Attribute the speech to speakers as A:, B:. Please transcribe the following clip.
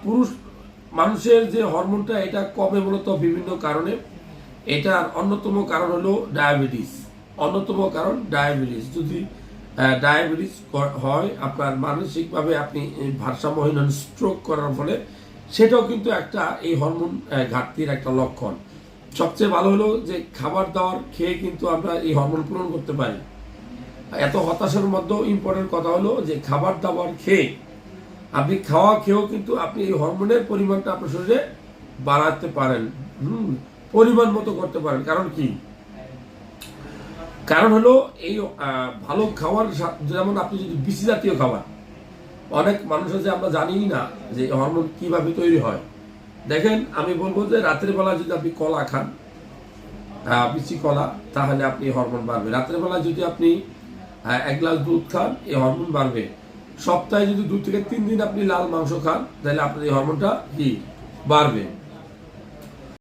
A: পুরুষ মানুষের যে হরমোনটা এটা কমে মূলত বিভিন্ন কারণে। এটার অন্যতম কারণ হলো ডায়াবেটিস। অন্যতম কারণ ডায়াবেটিস। যদি ডায়াবেটিস হয়, আপনার মানসিকভাবে আপনি ভারসাম্যহীন স্ট্রোক করার ফলে, সেটাও কিন্তু একটা এই হরমোন ঘাটতির একটা লক্ষণ। সবচেয়ে ভালো হলো যে খাবার দাবার খেয়ে কিন্তু আমরা এই হরমোন পূরণ করতে পারি। এত হতাশার মধ্যেও ইম্পর্টেন্ট কথা হলো যে খাবার দাবার খেয়ে আপনি খেয়েও কিন্তু আপনি এই হরমোনের পরিমাণটা আপনার শরীরে বাড়াতে পারেন, পরিমাণ মতো করতে পারেন। কারণ কি? কারণ হলো এই ভালো খাবার, যেমন আপনি যদি বিচি জাতীয় খাবার, অনেক মানুষ আছে আমরা জানি না যে হরমোন কিভাবে তৈরি হয়। দেখেন, আমি বলবো যে রাতের বেলা যদি আপনি কলা খান, বিচি কলা, তাহলে আপনি হরমোন বাড়বে। রাতের বেলা যদি আপনি 1 গ্লাস দুধ খান, এই হরমোন বাড়বে। সপ্তাহে যদি 2 থেকে 3 দিন আপনি লাল মাংস খান, তাহলে আপনার এই হরমোনটা কি বাড়বে।